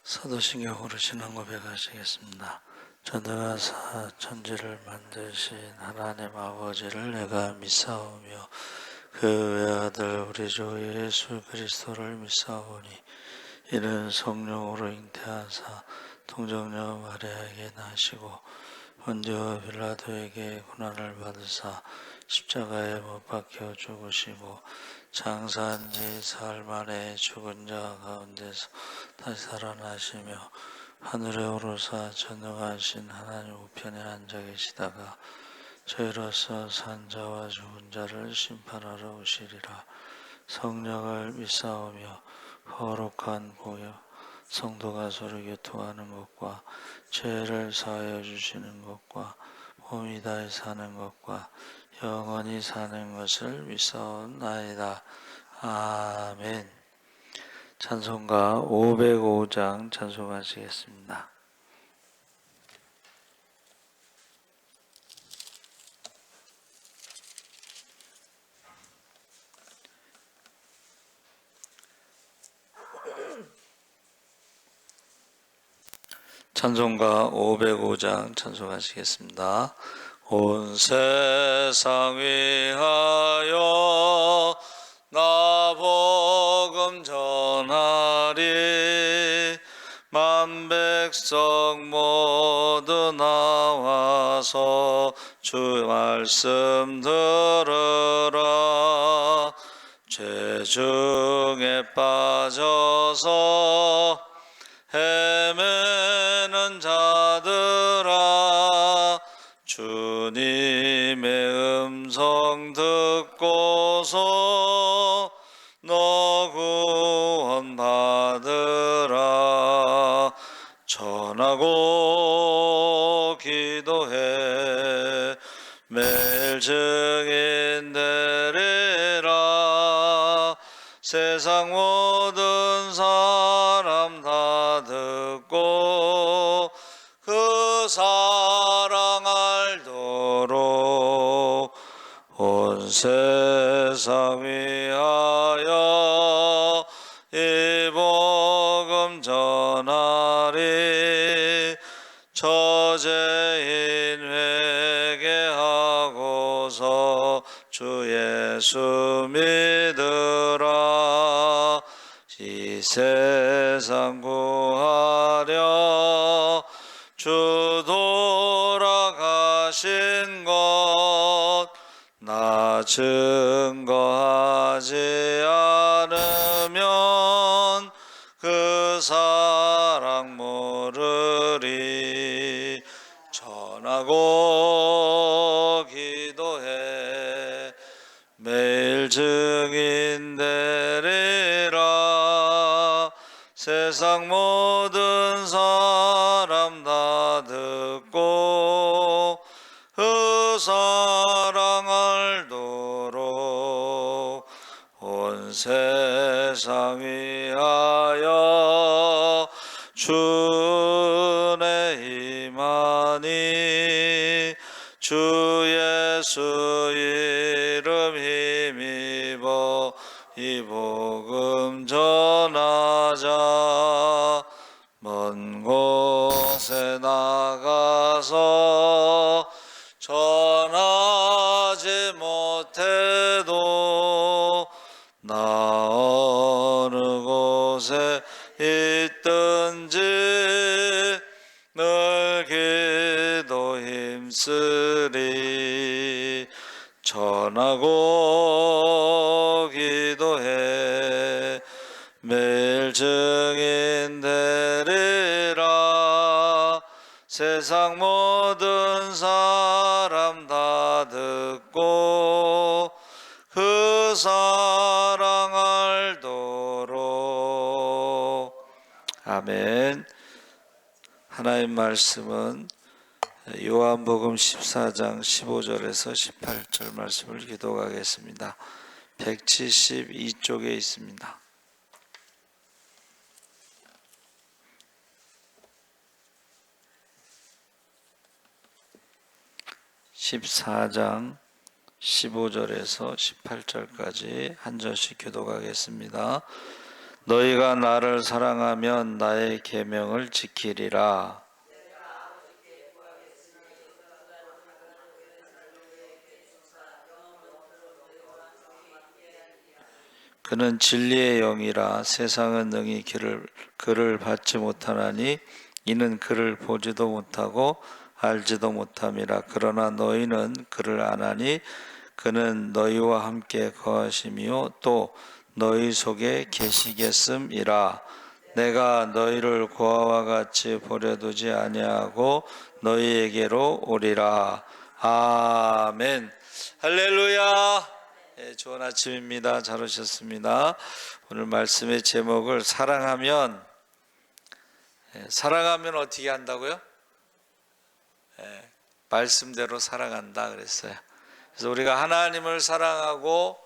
사도신경으로 신앙 고백하시겠습니다. 전능하사 천지를 만드신 하나님 아버지를 내가 믿사오며 그 외아들 우리 주 예수 그리스도를 믿사오니 이는 성령으로 잉태하사 동정녀 마리아에게 나시고 본디오 빌라도에게 고난을 받으사 십자가에 못 박혀 죽으시고 장사한 지 사흘 만에 죽은 자 가운데서 다시 살아나시며 하늘에 오르사 전능하신 하나님 우편에 앉아 계시다가 저희로서 산 자와 죽은 자를 심판하러 오시리라. 성령을 믿사오며 거룩한 보혈 성도가 서로 교통하는 것과 죄를 사하여 주시는 것과 몸이 다해 사는 것과 영원히 사는 것을 믿사옵나이다. 아멘. 찬송가 505장 찬송하시겠습니다. 찬송가 505장 찬송하시겠습니다. 온 세상 위하여 나 복음 전하리. 만 백성 모두 나와서 주 말씀 들으라. 죄 중에 빠져서 헤매는 자들아, 주님의 음성 듣고서 너 구원 받으라. 전하고 기도해 매일 증인 되리라. 세상 모든 사람 다 듣고 그 사랑 알도록 온 세상 위하여 이 복음 전하리. 저죄인 회개하고서 주 예수 믿으라. 이 세상 구하려 주 돌아가신 것 나 증거하지 않으면 그 사랑 모르리. 전하고 기도해 매일 증인 되리라. 세상 모든 사람 다 듣고 그 사랑 알도록 온 세상 위하여 주의 임하니. 주 예수 이름 힘입어 이 복음 전하자. 먼 곳에 나가서 전하지 못해도 나 어느 곳에 있든지 늘 기도 힘쓰리. 전하고 기도해 매일 증인 되리라. 세상 모든 사람 다 듣고 그 사랑 알도록. 아멘. 하나님 말씀은 요한복음 14장 15절에서 18절 말씀을 기도하겠습니다. 172쪽에 있습니다. 14장 15절에서 18절까지 한 절씩 교독하겠습니다. 너희가 나를 사랑하면 나의 계명을 지키리라. 그는 진리의 영이라. 세상은 능히 그를 받지 못하나니 이는 그를 보지도 못하고 알지도 못함이라. 그러나 너희는 그를 아나니 그는 너희와 함께 거하심이요 또 너희 속에 계시겠음이라. 내가 너희를 고아와 같이 버려두지 아니하고 너희에게로 오리라. 아멘. 할렐루야. 좋은 아침입니다. 잘 오셨습니다. 오늘 말씀의 제목을 사랑하면 어떻게 한다고요? 말씀대로 사랑한다 그랬어요. 그래서 우리가 하나님을 사랑하고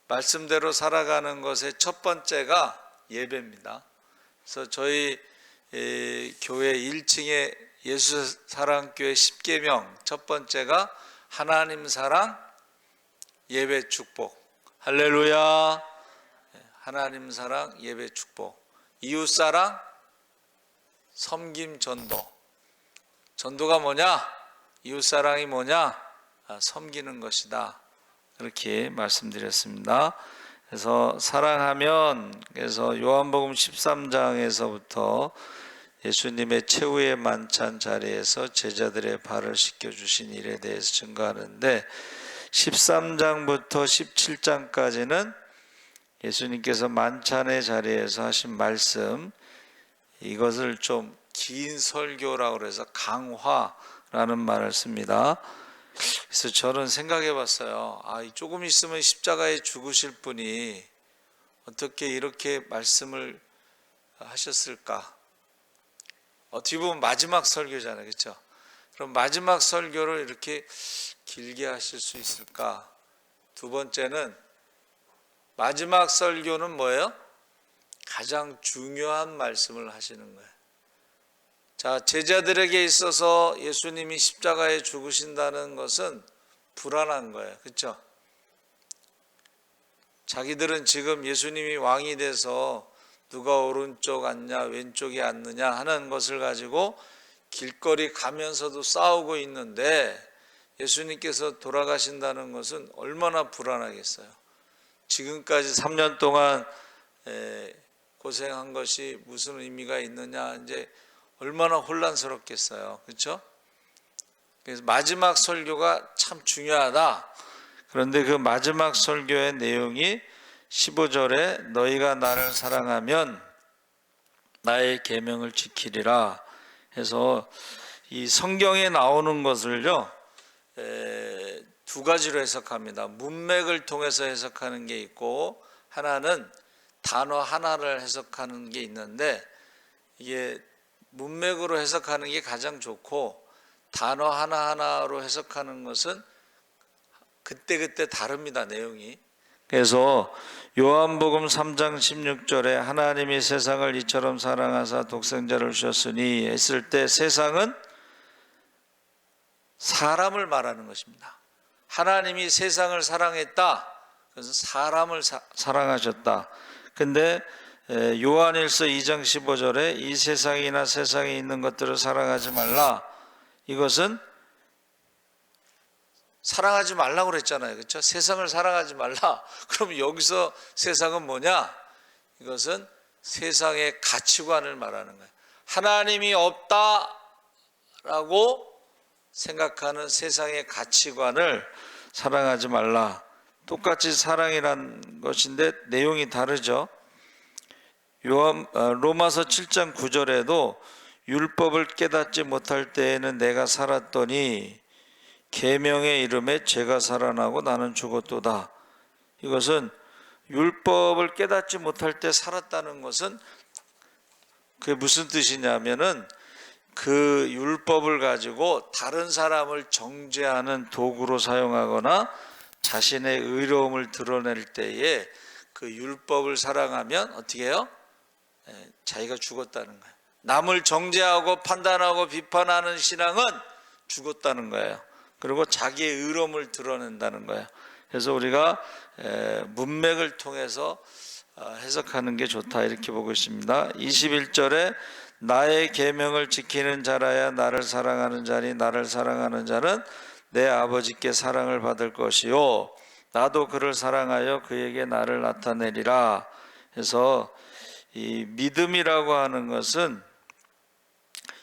말씀대로 살아가는 것의 첫 번째가 예배입니다. 그래서 저희 교회 1층에 예수사랑교회 10계명 첫 번째가 하나님 사랑, 예배 축복. 할렐루야. 하나님 사랑, 예배 축복. 이웃 사랑, 섬김 전도. 전도가 뭐냐? 이웃 사랑이 뭐냐? 섬기는 것이다. 그렇게 말씀드렸습니다. 그래서 사랑하면, 그래서 요한복음 13장에서부터 예수님의 최후의 만찬 자리에서 제자들의 발을 씻겨주신 일에 대해서 증거하는데 13장부터 17장까지는 예수님께서 만찬의 자리에서 하신 말씀, 이것을 좀 긴 설교라고 해서 강화라는 말을 씁니다. 그래서 저는 생각해 봤어요. 조금 있으면 십자가에 죽으실 분이 어떻게 이렇게 말씀을 하셨을까? 어떻게 보면 마지막 설교잖아요. 그렇죠? 그럼 마지막 설교를 이렇게 길게 하실 수 있을까? 두 번째는 마지막 설교는 뭐예요? 가장 중요한 말씀을 하시는 거예요. 자, 제자들에게 있어서 예수님이 십자가에 죽으신다는 것은 불안한 거예요. 그렇죠? 자기들은 지금 예수님이 왕이 돼서 누가 오른쪽 앉냐 왼쪽에 앉느냐 하는 것을 가지고 길거리 가면서도 싸우고 있는데 예수님께서 돌아가신다는 것은 얼마나 불안하겠어요. 지금까지 3년 동안 고생한 것이 무슨 의미가 있느냐, 이제 얼마나 혼란스럽겠어요. 그렇죠? 그래서 마지막 설교가 참 중요하다. 그런데 그 마지막 설교의 내용이 15절에 너희가 나를 사랑하면 나의 계명을 지키리라 해서 이 성경에 나오는 것을요 두 가지로 해석합니다. 문맥을 통해서 해석하는 게 있고 하나는 단어 하나를 해석하는 게 있는데 이게 문맥으로 해석하는 게 가장 좋고 단어 하나하나로 해석하는 것은 그때그때 다릅니다. 내용이. 그래서 요한복음 3장 16절에 하나님이 세상을 이처럼 사랑하사 독생자를 주셨으니 했을 때 세상은 사람을 말하는 것입니다. 하나님이 세상을 사랑했다. 그래서 사람을 사랑하셨다. 근데 요한일서 2장 15절에 이 세상이나 세상에 있는 것들을 사랑하지 말라. 이것은 사랑하지 말라고 그랬잖아요. 그렇죠? 세상을 사랑하지 말라. 그럼 여기서 세상은 뭐냐? 이것은 세상의 가치관을 말하는 거예요. 하나님이 없다라고 생각하는 세상의 가치관을 사랑하지 말라. 똑같이 사랑이란 것인데 내용이 다르죠. 로마서 7장 9절에도 율법을 깨닫지 못할 때에는 내가 살았더니 계명의 이름에 죄가 살아나고 나는 죽었도다. 이것은 율법을 깨닫지 못할 때 살았다는 것은 그게 무슨 뜻이냐면은 그 율법을 가지고 다른 사람을 정죄하는 도구로 사용하거나 자신의 의로움을 드러낼 때에 그 율법을 사랑하면 어떻게 해요? 자기가 죽었다는 거예요. 남을 정죄하고 판단하고 비판하는 신앙은 죽었다는 거예요. 그리고 자기의 의로움을 드러낸다는 거예요. 그래서 우리가 문맥을 통해서 해석하는 게 좋다 이렇게 보고 있습니다. 21절에 나의 계명을 지키는 자라야 나를 사랑하는 자니 나를 사랑하는 자는 내 아버지께 사랑을 받을 것이요 나도 그를 사랑하여 그에게 나를 나타내리라. 해서 이 믿음이라고 하는 것은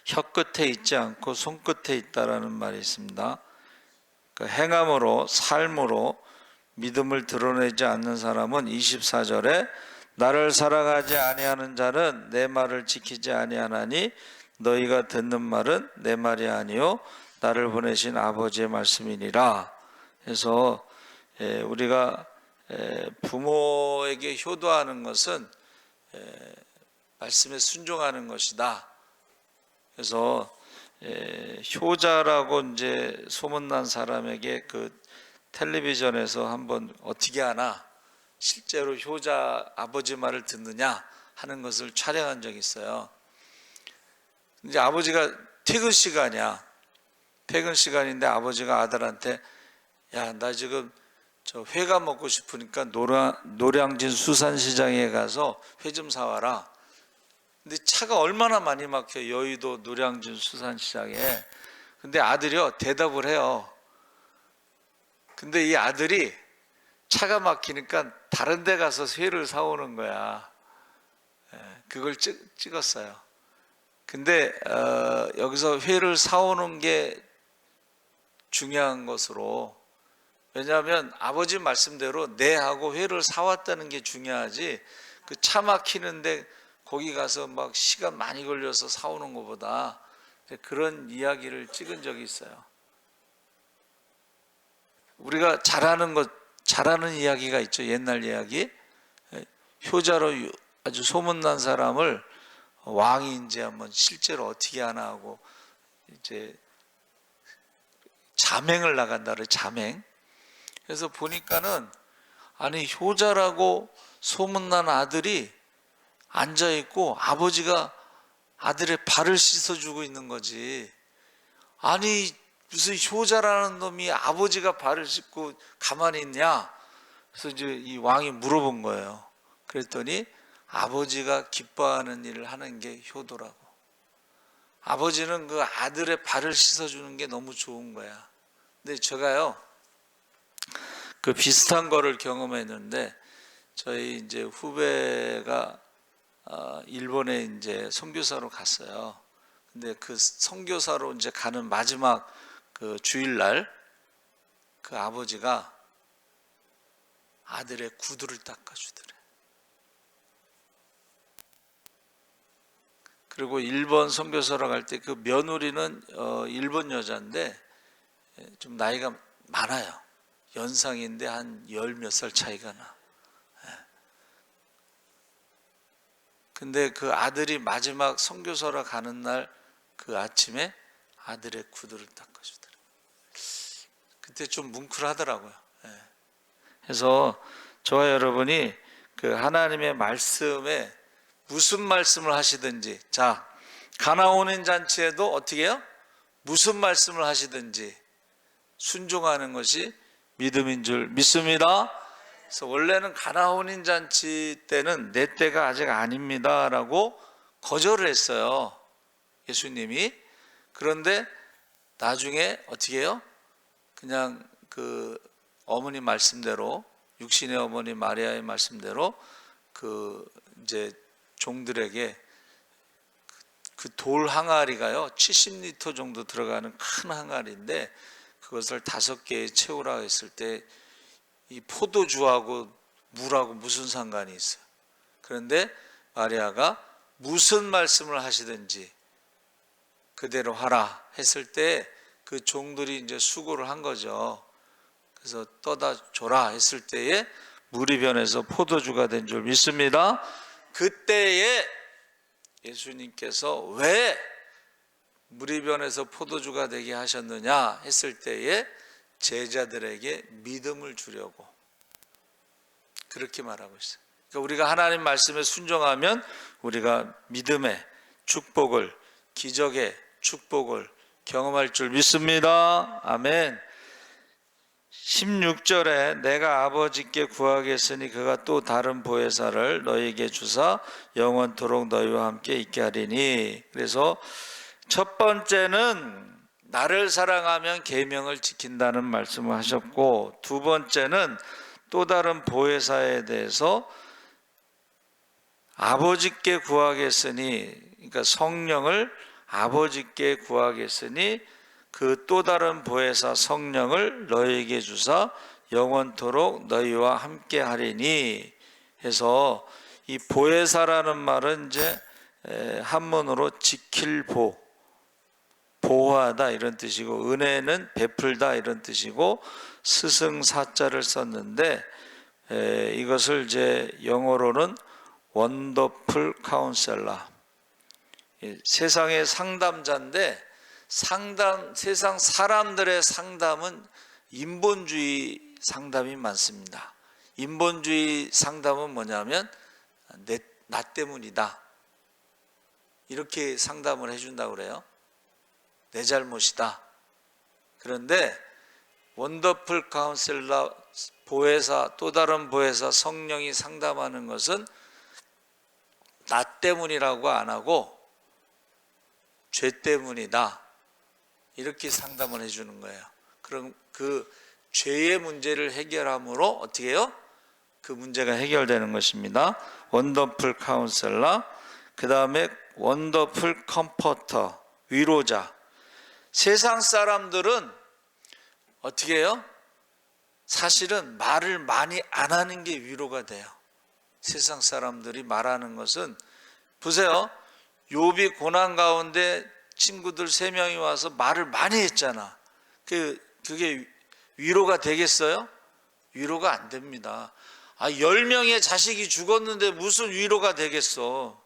혀끝에 있지 않고 손끝에 있다라는 말이 있습니다. 그 행함으로 삶으로 믿음을 드러내지 않는 사람은 24절에 나를 사랑하지 아니하는 자는 내 말을 지키지 아니하나니 너희가 듣는 말은 내 말이 아니요 나를 보내신 아버지의 말씀이니라. 그래서 우리가 부모에게 효도하는 것은 말씀에 순종하는 것이다. 그래서 효자라고 이제 소문난 사람에게 그 텔레비전에서 한번 어떻게 하나 실제로 효자 아버지 말을 듣느냐 하는 것을 촬영한 적이 있어요. 이제 아버지가 퇴근 시간인데 아버지가 아들한테 야, 나 지금 저 회가 먹고 싶으니까 노량진 수산시장에 가서 회 좀 사와라. 근데 차가 얼마나 많이 막혀 여의도 노량진 수산시장에. 근데 아들이요 대답을 해요. 근데 이 아들이 차가 막히니까 다른 데 가서 회를 사오는 거야. 그걸 찍었어요. 근데 여기서 회를 사오는 게 중요한 것으로, 왜냐하면 아버지 말씀대로 내 하고 회를 사왔다는 게 중요하지 그 차 막히는데 거기 가서 막 시간 많이 걸려서 사오는 것보다, 그런 이야기를 찍은 적이 있어요. 우리가 잘하는 이야기가 있죠. 옛날 이야기. 효자로 아주 소문난 사람을 왕이 이제 한번 실제로 어떻게 하나 하고 이제 자맹을 나간다를 자맹. 그래서 보니까는 아니 효자라고 소문난 아들이 앉아 있고 아버지가 아들의 발을 씻어주고 있는 거지. 아니 무슨 효자라는 놈이 아버지가 발을 씻고 가만히 있냐? 그래서 이제 이 왕이 물어본 거예요. 그랬더니 아버지가 기뻐하는 일을 하는 게 효도라고. 아버지는 그 아들의 발을 씻어주는 게 너무 좋은 거야. 근데 제가요 그 비슷한 거를 경험했는데, 저희 이제 후배가 일본에 이제 선교사로 갔어요. 근데 그 선교사로 이제 가는 마지막 그 주일날 그 아버지가 아들의 구두를 닦아주더래. 그리고 일본 선교사로 갈 때 그 며느리는 일본 여자인데 좀 나이가 많아요. 연상인데 한 열 몇 살 차이가 나. 근데 그 아들이 마지막 선교사로 가는 날 그 아침에 아들의 구두를 닦아주더라. 그때 좀 뭉클하더라고요. 그래서 저와 여러분이 그 하나님의 말씀에 무슨 말씀을 하시든지, 자 가나오는 잔치에도 어떻게 해요? 무슨 말씀을 하시든지 순종하는 것이 믿음인 줄 믿습니다. 그래서 원래는 가나혼인 잔치 때는 내 때가 아직 아닙니다 라고 거절을 했어요, 예수님이. 그런데 나중에 어떻게 해요? 그냥 그 어머니 말씀대로, 육신의 어머니 마리아의 말씀대로 그 이제 종들에게 그 돌 항아리가요 70리터 정도 들어가는 큰 항아리인데 그것을 5개에 채우라 했을 때 이 포도주하고 물하고 무슨 상관이 있어요? 그런데 마리아가 무슨 말씀을 하시든지 그대로 하라 했을 때 그 종들이 이제 수고를 한 거죠. 그래서 떠다 줘라 했을 때에 물이 변해서 포도주가 된 줄 믿습니다. 그때에 예수님께서 왜 물이 변해서 포도주가 되게 하셨느냐 했을 때에 제자들에게 믿음을 주려고 그렇게 말하고 있어요. 그러니까 우리가 하나님 말씀에 순종하면 우리가 믿음의 축복을, 기적의 축복을 경험할 줄 믿습니다. 아멘. 16절에 내가 아버지께 구하겠으니 그가 또 다른 보혜사를 너희에게 주사 영원토록 너희와 함께 있게 하리니. 그래서 첫 번째는 나를 사랑하면 계명을 지킨다는 말씀을 하셨고, 두 번째는 또 다른 보혜사에 대해서 아버지께 구하겠으니, 그러니까 성령을 아버지께 구하겠으니 그 또 다른 보혜사 성령을 너희에게 주사 영원토록 너희와 함께 하리니 해서, 이 보혜사라는 말은 이제 한문으로 지킬 보호하다 이런 뜻이고, 은혜는 베풀다 이런 뜻이고, 스승사자를 썼는데 이것을 이제 영어로는 원더풀 카운셀러, 세상의 상담자인데, 세상 사람들의 상담은 인본주의 상담이 많습니다. 인본주의 상담은 뭐냐면 나 때문이다 이렇게 상담을 해준다고 그래요. 내 잘못이다. 그런데 원더풀 카운셀러 보혜사, 또 다른 보혜사 성령이 상담하는 것은 나 때문이라고 안 하고 죄 때문이다 이렇게 상담을 해주는 거예요. 그럼 그 죄의 문제를 해결함으로 어떻게 해요? 그 문제가 해결되는 것입니다. 원더풀 카운셀러, 그 다음에 원더풀 컴포터, 위로자. 세상 사람들은 어떻게 해요? 사실은 말을 많이 안 하는 게 위로가 돼요. 세상 사람들이 말하는 것은, 보세요. 욥이 고난 가운데 친구들 3명이 와서 말을 많이 했잖아. 그게 위로가 되겠어요? 위로가 안 됩니다. 10명의 자식이 죽었는데 무슨 위로가 되겠어.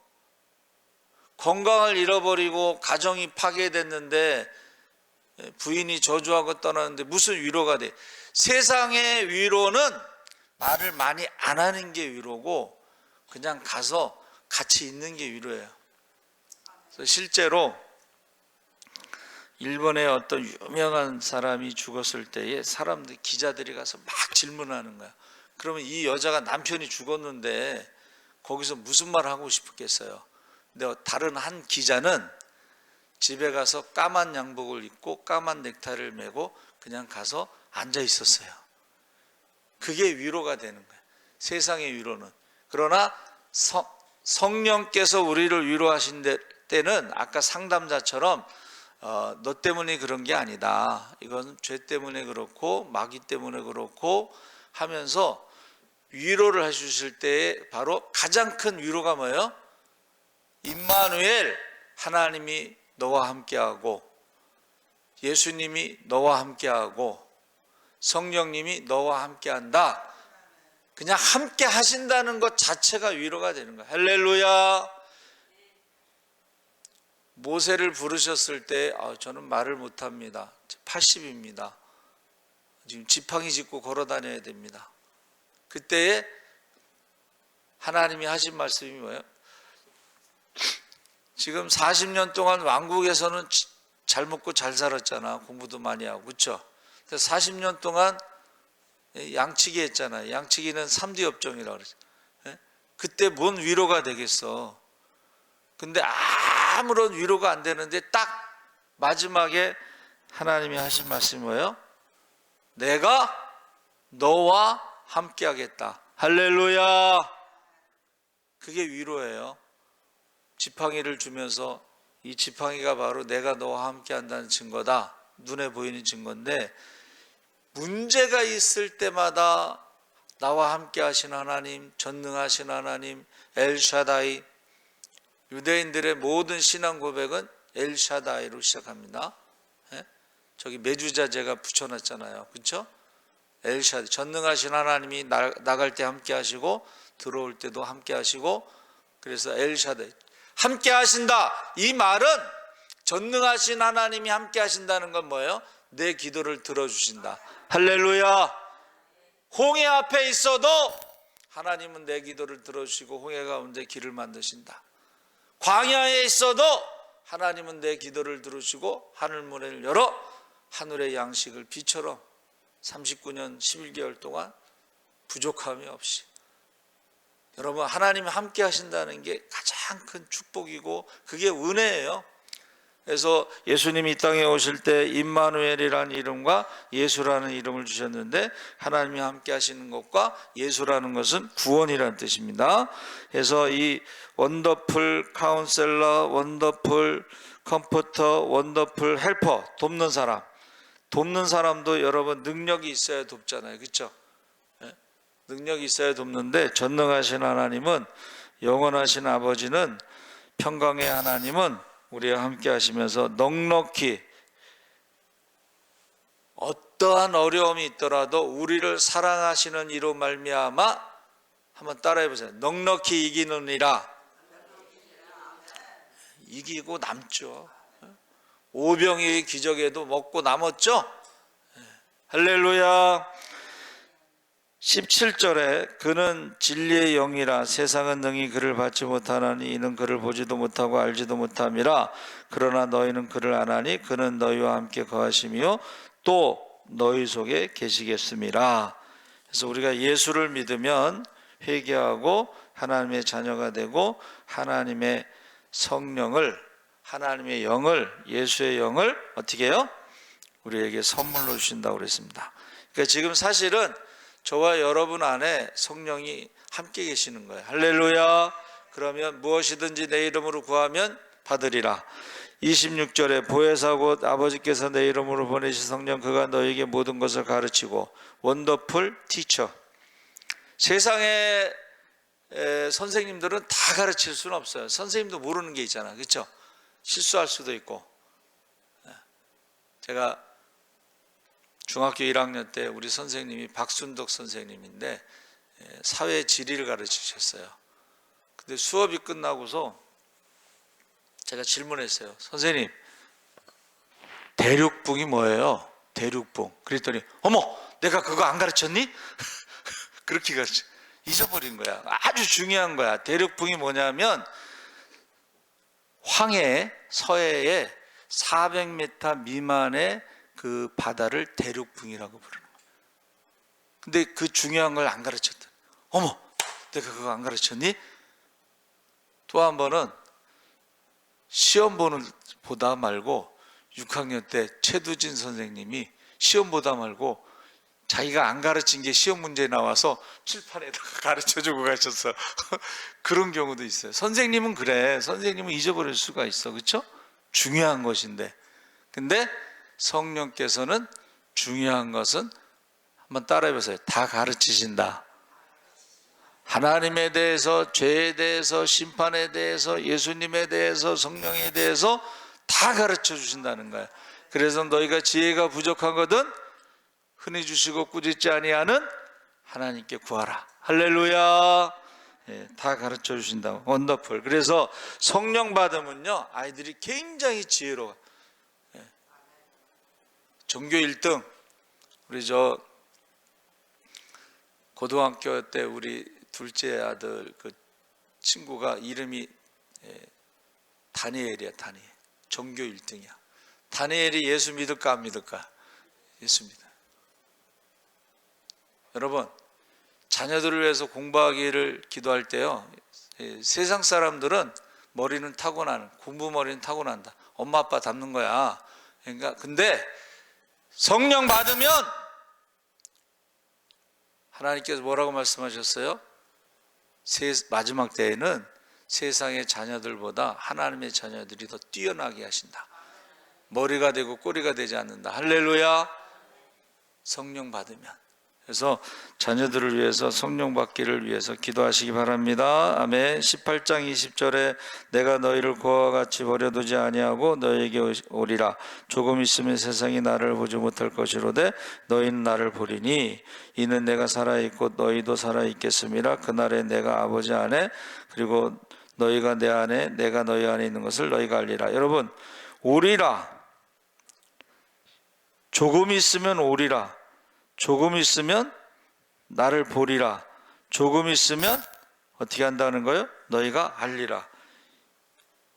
건강을 잃어버리고 가정이 파괴됐는데 부인이 저주하고 떠나는데 무슨 위로가 돼. 세상의 위로는 말을 많이 안 하는 게 위로고, 그냥 가서 같이 있는 게 위로예요. 그래서 실제로 일본의 어떤 유명한 사람이 죽었을 때에 사람들, 기자들이 가서 막 질문하는 거야. 그러면 이 여자가 남편이 죽었는데 거기서 무슨 말 하고 싶겠어요. 근데 다른 한 기자는 집에 가서 까만 양복을 입고 까만 넥타이를 메고 그냥 가서 앉아 있었어요. 그게 위로가 되는 거예요. 세상의 위로는. 그러나 성령께서 우리를 위로하신 때는 아까 상담자처럼 너 때문에 그런 게 아니다. 이건 죄 때문에 그렇고 마귀 때문에 그렇고 하면서 위로를 해주실 때 바로 가장 큰 위로가 뭐예요? 임마누엘, 하나님이 너와 함께하고, 예수님이 너와 함께하고, 성령님이 너와 함께한다. 그냥 함께 하신다는 것 자체가 위로가 되는 거야. 할렐루야. 모세를 부르셨을 때 저는 말을 못합니다. 80입니다. 지금 지팡이 짚고 걸어 다녀야 됩니다. 그때에 하나님이 하신 말씀이 뭐예요? 지금 40년 동안 왕국에서는 잘 먹고 잘 살았잖아. 공부도 많이 하고, 그렇죠? 40년 동안 양치기 했잖아요. 양치기는 3D 업종이라고 그랬죠. 그때 뭔 위로가 되겠어. 근데 아무런 위로가 안 되는데 딱 마지막에 하나님이 하신 말씀이 뭐예요? 내가 너와 함께 하겠다. 할렐루야. 그게 위로예요. 지팡이를 주면서 이 지팡이가 바로 내가 너와 함께 한다는 증거다. 눈에 보이는 증거인데, 문제가 있을 때마다 나와 함께 하신 하나님, 전능하신 하나님, 엘샤다이. 유대인들의 모든 신앙 고백은 엘샤다이로 시작합니다. 저기 메주자제가 붙여놨잖아요. 그렇죠? 엘샤다이, 전능하신 하나님이 나갈 때 함께 하시고 들어올 때도 함께 하시고, 그래서 엘샤다이, 함께 하신다. 이 말은 전능하신 하나님이 함께 하신다는 건 뭐예요? 내 기도를 들어주신다. 할렐루야. 홍해 앞에 있어도 하나님은 내 기도를 들어주시고 홍해 가운데 길을 만드신다. 광야에 있어도 하나님은 내 기도를 들으시고 하늘문을 열어 하늘의 양식을 비처럼 39년 11개월 동안 부족함이 없이. 여러분, 하나님이 함께 하신다는 게 가장 큰 축복이고 그게 은혜예요. 그래서 예수님이 이 땅에 오실 때 임마누엘이라는 이름과 예수라는 이름을 주셨는데, 하나님이 함께 하시는 것과 예수라는 것은 구원이라는 뜻입니다. 그래서 이 원더풀 카운셀러, 원더풀 컴포터, 원더풀 헬퍼, 돕는 사람, 돕는 사람도 여러분 능력이 있어야 돕잖아요. 그렇죠? 능력이 있어야 돕는데, 전능하신 하나님은, 영원하신 아버지는, 평강의 하나님은 우리와 함께 하시면서 넉넉히 어떠한 어려움이 있더라도 우리를 사랑하시는 이로 말미암아, 한번 따라해 보세요. 넉넉히 이기느니라. 이기고 남죠. 오병이의 기적에도 먹고 남았죠. 할렐루야. 17절에 그는 진리의 영이라 세상은 능히 그를 받지 못하나니 이는 그를 보지도 못하고 알지도 못함이라. 그러나 너희는 그를 아나니 그는 너희와 함께 거하시며 또 너희 속에 계시겠음이라. 그래서 우리가 예수를 믿으면 회개하고 하나님의 자녀가 되고 하나님의 성령을, 하나님의 영을, 예수의 영을 어떻게 해요? 우리에게 선물로 주신다고 그랬습니다. 그러니까 지금 사실은 저와 여러분 안에 성령이 함께 계시는 거예요. 할렐루야. 그러면 무엇이든지 내 이름으로 구하면 받으리라. 26절에 보혜사 곧 아버지께서 내 이름으로 보내신 성령 그가 너에게 모든 것을 가르치고. 원더풀 티처. 세상에 선생님들은 다 가르칠 수는 없어요. 선생님도 모르는 게 있잖아. 그렇죠? 실수할 수도 있고. 제가 중학교 1학년 때 우리 선생님이 박순덕 선생님인데 사회 지리를 가르치셨어요. 근데 수업이 끝나고서 제가 질문했어요. 선생님, 대륙붕이 뭐예요? 대륙붕. 그랬더니 어머, 내가 그거 안 가르쳤니? 그렇게 가르쳐. 잊어버린 거야. 아주 중요한 거야. 대륙붕이 뭐냐면 황해, 서해에 400m 미만의 그 바다를 대륙붕이라고 부르는 거예요. 근데 그 중요한 걸 안 가르쳤다. 어머, 내가 그거 안 가르쳤니? 또 한 번은 시험 보다 말고 6학년 때 최두진 선생님이 시험 보다 말고 자기가 안 가르친 게 시험 문제에 나와서 칠판에다가 가르쳐주고 가셨어. 그런 경우도 있어요. 선생님은 그래. 선생님은 잊어버릴 수가 있어. 그렇죠? 중요한 것인데. 근데 성령께서는 중요한 것은 한번 따라해보세요. 다 가르치신다. 하나님에 대해서, 죄에 대해서, 심판에 대해서, 예수님에 대해서, 성령에 대해서 다 가르쳐 주신다는 거예요. 그래서 너희가 지혜가 부족하거든 흔히 주시고 꾸짖지 아니하는 하나님께 구하라. 할렐루야. 다 가르쳐 주신다. 원더풀. 그래서 성령 받으면요 아이들이 굉장히 지혜로워. 전교 1등. 우리 저 고등학교 때 우리 둘째 아들 그 친구가 이름이 다니엘이야. 다니엘. 전교 1등이야. 다니엘이 예수 믿을까 안 믿을까? 예수 믿어. 여러분, 자녀들을 위해서 공부하기를 기도할 때요, 세상 사람들은 머리는 타고나는, 공부 머리는 타고난다. 엄마 아빠 닮는 거야. 그러니까 근데 성령 받으면 하나님께서 뭐라고 말씀하셨어요? 마지막 때에는 세상의 자녀들보다 하나님의 자녀들이 더 뛰어나게 하신다. 머리가 되고 꼬리가 되지 않는다. 할렐루야. 성령 받으면. 그래서 자녀들을 위해서 성령 받기를 위해서 기도하시기 바랍니다. 아멘. 18장 20절에 내가 너희를 그와 같이 버려두지 아니하고 너희에게 오리라. 조금 있으면 세상이 나를 보지 못할 것이로되 너희는 나를 보리니 이는 내가 살아있고 너희도 살아있겠음이라. 그날에 내가 아버지 안에 그리고 너희가 내 안에 내가 너희 안에 있는 것을 너희가 알리라. 여러분, 오리라. 조금 있으면 오리라. 조금 있으면 나를 보리라. 조금 있으면 어떻게 한다는 거예요? 너희가 알리라.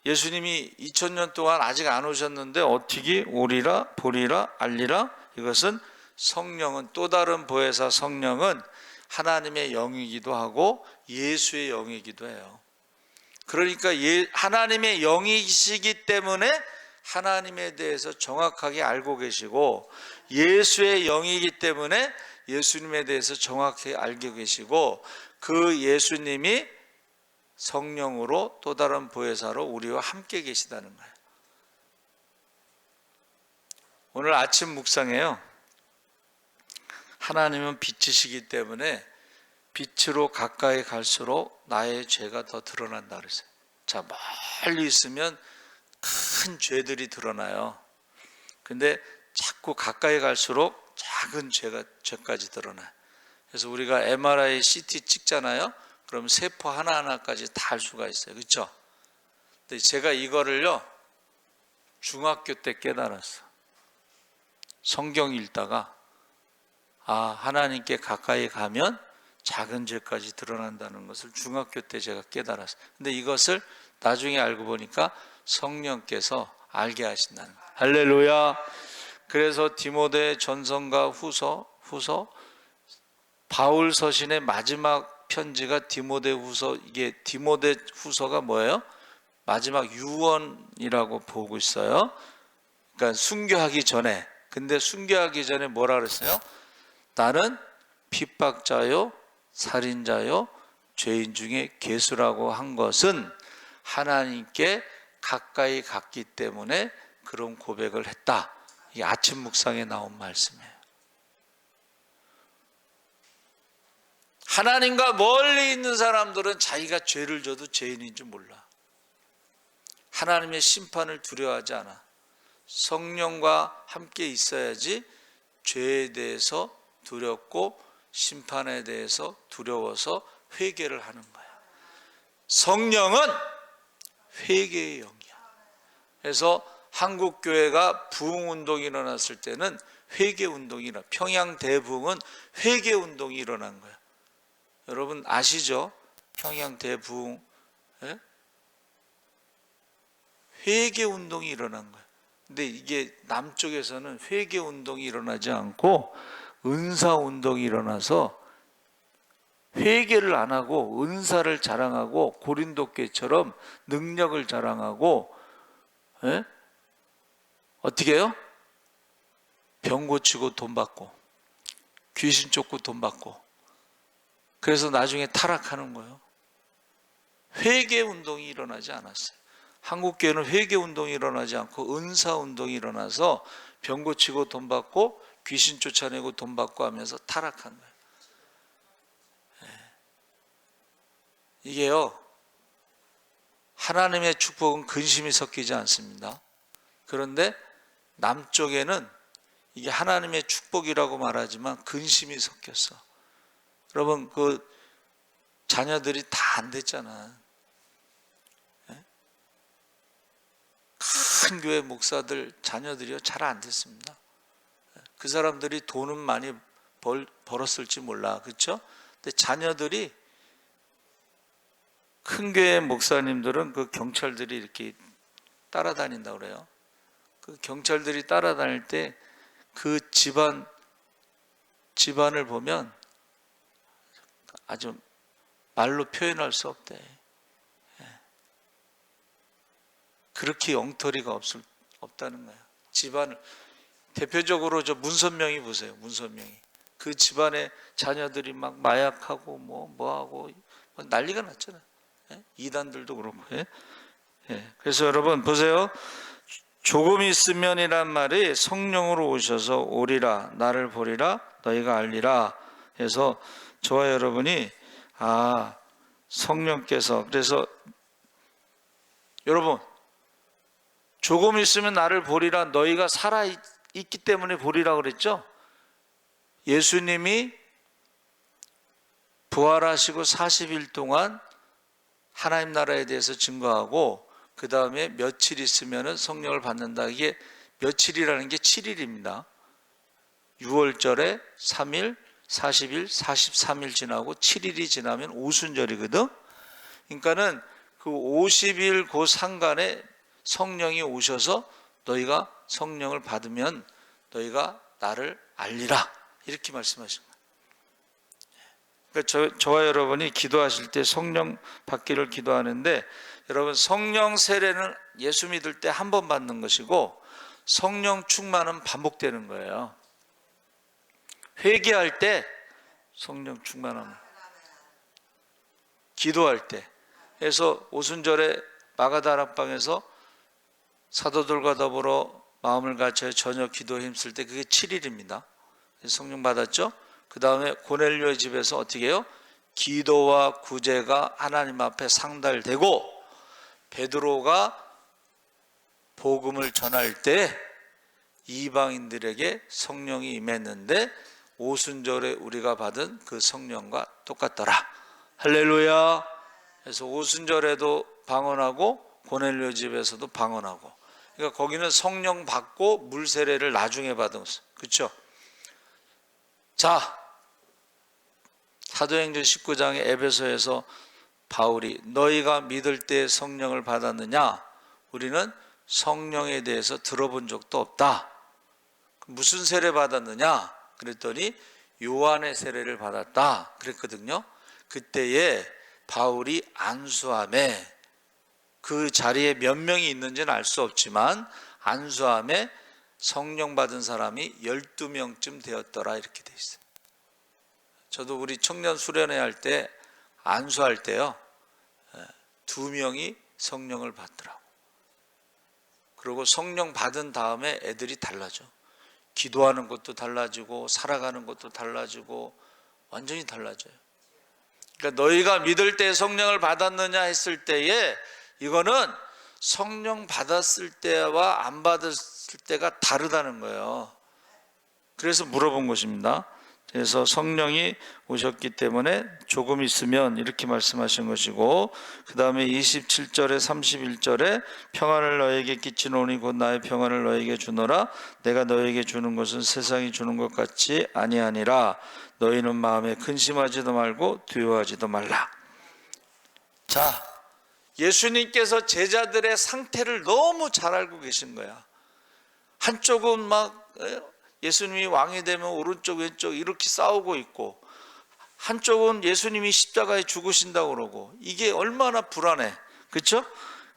예수님이 2000년 동안 아직 안 오셨는데 어떻게 오리라, 보리라, 알리라? 이것은 성령은, 또 다른 보혜사 성령은 하나님의 영이기도 하고 예수의 영이기도 해요. 그러니까 하나님의 영이시기 때문에 하나님에 대해서 정확하게 알고 계시고, 예수의 영이기 때문에 예수님에 대해서 정확히 알고 계시고, 그 예수님이 성령으로 또 다른 보혜사로 우리와 함께 계시다는 거예요. 오늘 아침 묵상에요, 하나님은 빛이시기 때문에 빛으로 가까이 갈수록 나의 죄가 더 드러난다 그랬어요. 자, 멀리 있으면 큰 죄들이 드러나요. 근데 자꾸 가까이 갈수록 작은 죄까지 드러나요. 그래서 우리가 MRI, CT 찍잖아요. 그럼 세포 하나하나까지 다 알 수가 있어요. 그렇죠? 근데 제가 이거를요, 중학교 때 깨달았어. 성경 읽다가, 하나님께 가까이 가면 작은 죄까지 드러난다는 것을 중학교 때 제가 깨달았어요. 근데 이것을 나중에 알고 보니까 성령께서 알게 하신다는 거예요. 할렐루야. 그래서 디모데 전서가 후서, 바울 서신의 마지막 편지가 디모데 후서, 이게 디모데 후서가 뭐예요? 마지막 유언이라고 보고 있어요. 그러니까 순교하기 전에. 근데 순교하기 전에 뭐라 그랬어요? 나는 핍박자요, 살인자요, 죄인 중에 괴수라고 한 것은 하나님께 가까이 갔기 때문에 그런 고백을 했다. 이게 아침 묵상에 나온 말씀이에요. 하나님과 멀리 있는 사람들은 자기가 죄를 져도 죄인인 줄 몰라. 하나님의 심판을 두려워하지 않아. 성령과 함께 있어야지 죄에 대해서 두렵고 심판에 대해서 두려워서 회개를 하는 거야. 성령은 회개의 영이야. 그래서 한국 교회가 부흥 운동이 일어났을 때는 회개 운동이 일어나. 평양 대부흥은 회개 운동이 일어난 거야. 여러분 아시죠? 평양 대부흥, 회개 운동이 일어난 거야. 근데 이게 남쪽에서는 회개 운동이 일어나지 않고 은사 운동이 일어나서 회개를 안 하고 은사를 자랑하고 고린도 교회처럼 능력을 자랑하고, 어떻게 해요? 병 고치고 돈 받고 귀신 쫓고 돈 받고, 그래서 나중에 타락하는 거예요. 회개 운동이 일어나지 않았어요. 한국교회는 회개 운동이 일어나지 않고 은사 운동이 일어나서 병 고치고 돈 받고 귀신 쫓아내고 돈 받고 하면서 타락한 거예요. 이게요, 하나님의 축복은 근심이 섞이지 않습니다. 그런데 남쪽에는 이게 하나님의 축복이라고 말하지만 근심이 섞였어. 여러분 그 자녀들이 다 안 됐잖아. 큰 교회 목사들 자녀들이요 잘 안 됐습니다. 그 사람들이 돈은 많이 벌었을지 몰라, 그렇죠? 근데 자녀들이, 큰 교회 목사님들은 그 경찰들이 이렇게 따라다닌다고 그래요. 그 경찰들이 따라다닐 때 그 집안을 보면 아주 말로 표현할 수 없대. 그렇게 엉터리가 없다는 거야. 집안을 대표적으로 저 문선명이 보세요. 문선명이 그 집안의 자녀들이 막 마약하고 뭐하고 난리가 났잖아요. 이단들도 그렇고. 그래서 여러분 보세요. 조금 있으면이란 말이 성령으로 오셔서 오리라, 나를 보리라, 너희가 알리라 해서 저와 여러분이 성령께서, 그래서 여러분 조금 있으면 나를 보리라, 너희가 살아있기 때문에 보리라 그랬죠? 예수님이 부활하시고 40일 동안 하나님 나라에 대해서 증거하고 그 다음에 며칠 있으면 성령을 받는다. 이게 며칠이라는 게 7일입니다. 6월절에 3일, 40일, 43일 지나고 7일이 지나면 오순절이거든. 그러니까는 그 50일 그 상간에 성령이 오셔서 너희가 성령을 받으면 너희가 나를 알리라. 이렇게 말씀하신 거예요. 그러니까 저와 여러분이 기도하실 때 성령 받기를 기도하는데, 여러분 성령 세례는 예수 믿을 때 한 번 받는 것이고 성령 충만은 반복되는 거예요. 회개할 때 성령 충만함, 기도할 때. 그래서 오순절에 마가다락방에서 사도들과 더불어 마음을 갖춰 저녁 기도에 힘쓸 때 그게 7일입니다. 성령 받았죠. 그 다음에 고넬료의 집에서 어떻게 해요? 기도와 구제가 하나님 앞에 상달되고 베드로가 복음을 전할 때 이방인들에게 성령이 임했는데 오순절에 우리가 받은 그 성령과 똑같더라. 할렐루야. 그래서 오순절에도 방언하고 고넬료 집에서도 방언하고, 그러니까 거기는 성령 받고 물 세례를 나중에 받은 거죠. 그렇죠? 자, 사도행전 19장의 에베소에서 바울이 너희가 믿을 때 성령을 받았느냐? 우리는 성령에 대해서 들어본 적도 없다. 무슨 세례 받았느냐? 그랬더니 요한의 세례를 받았다 그랬거든요. 그때에 바울이 안수함에, 그 자리에 몇 명이 있는지는 알 수 없지만 안수함에 성령 받은 사람이 12명쯤 되었더라 이렇게 돼 있어요. 저도 우리 청년 수련회 할 때 안수할 때요, 2명이 성령을 받더라고. 그리고 성령 받은 다음에 애들이 달라져. 기도하는 것도 달라지고 살아가는 것도 달라지고 완전히 달라져요. 그러니까 너희가 믿을 때 성령을 받았느냐 했을 때에 이거는 성령 받았을 때와 안 받았을 때가 다르다는 거예요. 그래서 물어본 것입니다. 그래서 성령이 오셨기 때문에 조금 있으면 이렇게 말씀하신 것이고, 그 다음에 27절에 31절에 평안을 너에게 끼치노니 곧 나의 평안을 너에게 주노라. 내가 너에게 주는 것은 세상이 주는 것 같지 아니하니라. 너희는 마음에 근심하지도 말고 두려워하지도 말라. 자, 예수님께서 제자들의 상태를 너무 잘 알고 계신 거야. 한쪽은 막 예수님이 왕이 되면 오른쪽 왼쪽 이렇게 싸우고 있고, 한쪽은 예수님이 십자가에 죽으신다고 그러고, 이게 얼마나 불안해. 그렇죠?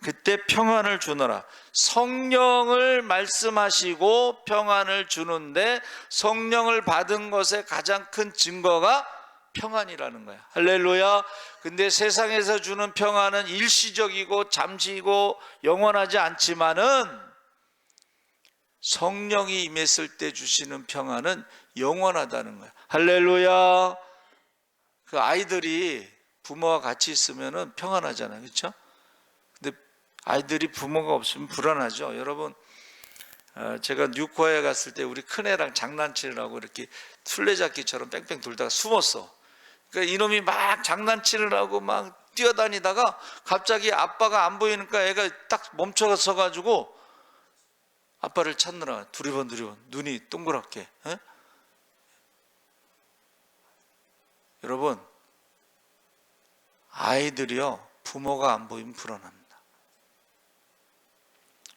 그때 평안을 주노라. 성령을 말씀하시고 평안을 주는데 성령을 받은 것의 가장 큰 증거가 평안이라는 거야. 할렐루야. 근데 세상에서 주는 평안은 일시적이고 잠시이고 영원하지 않지만은 성령이 임했을 때 주시는 평안은 영원하다는 거야. 할렐루야. 그 아이들이 부모와 같이 있으면 평안하잖아요. 그렇죠? 근데 아이들이 부모가 없으면 불안하죠. 여러분, 제가 뉴코에 갔을 때 우리 큰애랑 장난치느라고 이렇게 술래잡기처럼 뺑뺑 돌다가 숨었어. 그러니까 이놈이 막 장난치를 하고 막 뛰어다니다가 갑자기 아빠가 안 보이니까 애가 딱 멈춰서 가지고 아빠를 찾느라 두리번 눈이 동그랗게. 여러분, 아이들이요 부모가 안 보이면 불안합니다.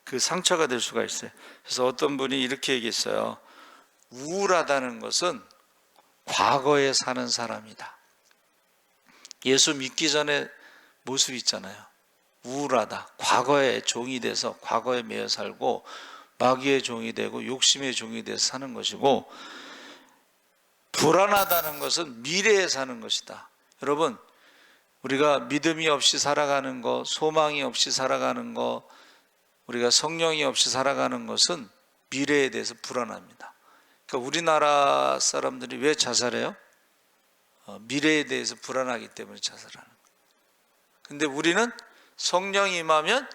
그 상처가 될 수가 있어요. 그래서 어떤 분이 이렇게 얘기했어요. 우울하다는 것은 과거에 사는 사람이다. 예수 믿기 전에 모습 있잖아요. 우울하다. 과거의 종이 돼서 과거에 매여 살고 마귀의 종이 되고 욕심의 종이 돼서 사는 것이고, 불안하다는 것은 미래에 사는 것이다. 여러분, 우리가 믿음이 없이 살아가는 것, 소망이 없이 살아가는 것, 우리가 성령이 없이 살아가는 것은 미래에 대해서 불안합니다. 그러니까 우리나라 사람들이 왜 자살해요? 미래에 대해서 불안하기 때문에 자살하는 거예요. 근데 우리는 성령이 임하면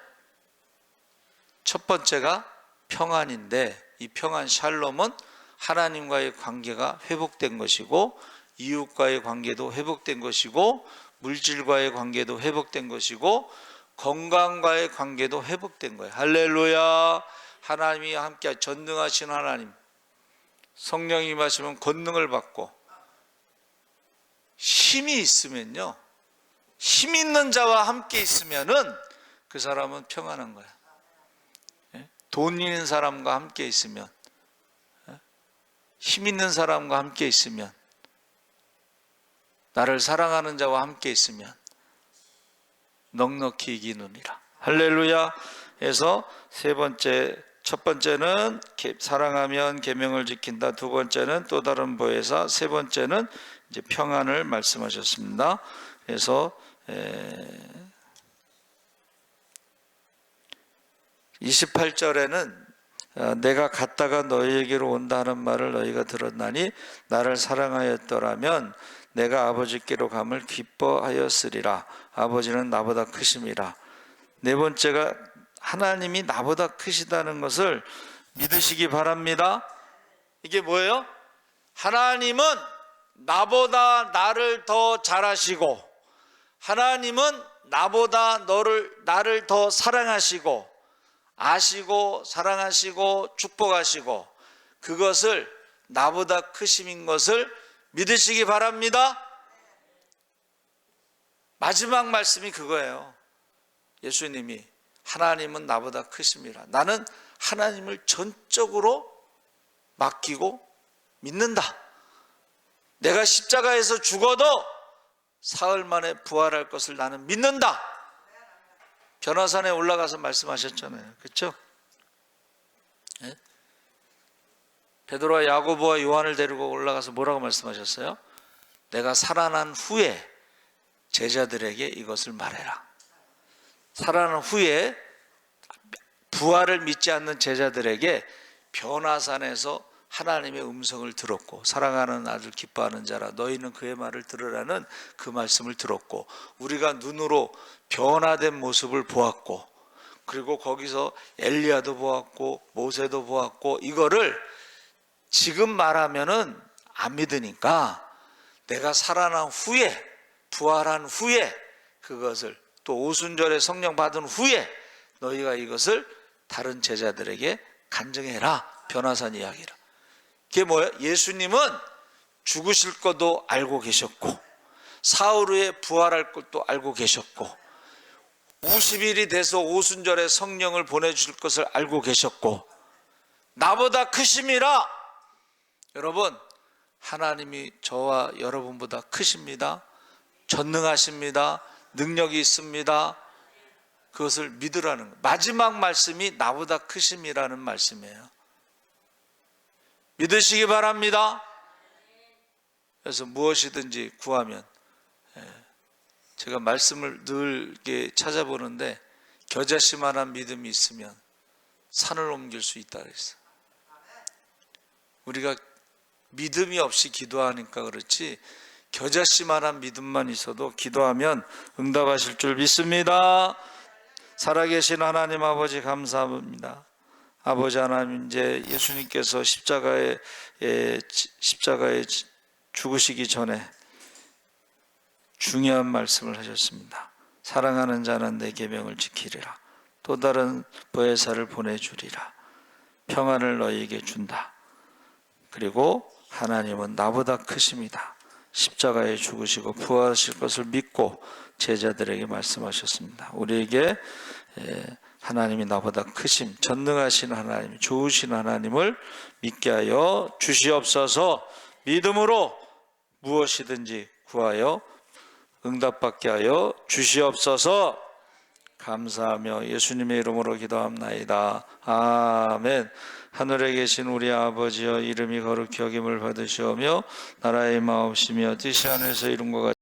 첫 번째가 평안인데, 이 평안 샬롬은 하나님과의 관계가 회복된 것이고 이웃과의 관계도 회복된 것이고 물질과의 관계도 회복된 것이고 건강과의 관계도 회복된 거예요. 할렐루야. 하나님이 함께 전능하신 하나님, 성령이 임하시면 권능을 받고, 힘이 있으면요, 힘 있는 자와 함께 있으면은 그 사람은 평안한 거야. 돈 있는 사람과 함께 있으면, 힘 있는 사람과 함께 있으면, 나를 사랑하는 자와 함께 있으면 넉넉히 이기느니라. 할렐루야. 그래서 첫 번째는 사랑하면 계명을 지킨다. 두 번째는 또 다른 보혜사. 세 번째는 이제 평안을 말씀하셨습니다. 그래서 28절에는 내가 갔다가 너희에게로 온다는 말을 너희가 들었나니 나를 사랑하였더라면 내가 아버지께로 감을 기뻐하였으리라. 아버지는 나보다 크심이라. 네 번째가 하나님이 나보다 크시다는 것을 믿으시기 바랍니다. 이게 뭐예요? 하나님은 나보다 나를 더 잘하시고, 하나님은 나보다 나를 더 사랑하시고, 아시고 사랑하시고 축복하시고, 그것을 나보다 크심인 것을 믿으시기 바랍니다. 마지막 말씀이 그거예요. 예수님이 하나님은 나보다 크심이라. 나는 하나님을 전적으로 맡기고 믿는다. 내가 십자가에서 죽어도 사흘 만에 부활할 것을 나는 믿는다. 변화산에 올라가서 말씀하셨잖아요. 그렇죠? 네? 베드로와 야고보와 요한을 데리고 올라가서 뭐라고 말씀하셨어요? 내가 살아난 후에 제자들에게 이것을 말해라. 살아난 후에 부활을 믿지 않는 제자들에게 변화산에서 하나님의 음성을 들었고, 사랑하는 아들 기뻐하는 자라 너희는 그의 말을 들으라는 그 말씀을 들었고, 우리가 눈으로 변화된 모습을 보았고, 그리고 거기서 엘리야도 보았고 모세도 보았고, 이거를 지금 말하면은 안 믿으니까 내가 살아난 후에, 부활한 후에, 그것을 또 오순절에 성령 받은 후에 너희가 이것을 다른 제자들에게 간증해라. 변화산 이야기라. 그게 뭐예요? 예수님은 죽으실 것도 알고 계셨고, 사흘 후에 부활할 것도 알고 계셨고, 50일이 돼서 오순절에 성령을 보내주실 것을 알고 계셨고, 나보다 크심이라. 여러분, 하나님이 저와 여러분보다 크십니다. 전능하십니다. 능력이 있습니다. 그것을 믿으라는, 마지막 말씀이 나보다 크심이라는 말씀이에요. 믿으시기 바랍니다. 그래서 무엇이든지 구하면, 제가 말씀을 늘 이렇게 찾아보는데, 겨자씨만한 믿음이 있으면 산을 옮길 수 있다 그랬어요. 우리가 믿음이 없이 기도하니까 그렇지, 겨자씨만한 믿음만 있어도 기도하면 응답하실 줄 믿습니다. 살아계신 하나님 아버지 감사합니다. 아버지 하나님, 이제 예수님께서 십자가에 죽으시기 전에 중요한 말씀을 하셨습니다. 사랑하는 자는 내 계명을 지키리라. 또 다른 보혜사를 보내주리라. 평안을 너희에게 준다. 그리고 하나님은 나보다 크십니다. 십자가에 죽으시고 부활하실 것을 믿고 제자들에게 말씀하셨습니다. 우리에게 하나님이 나보다 크심, 전능하신 하나님, 좋으신 하나님을 믿게 하여 주시옵소서. 믿음으로 무엇이든지 구하여 응답받게 하여 주시옵소서. 감사하며 예수님의 이름으로 기도합나이다. 아멘. 하늘에 계신 우리 아버지여, 이름이 거룩히 여김을 받으시오며 나라의 마옵시며 뜻이 하늘에서 이룬 것 같이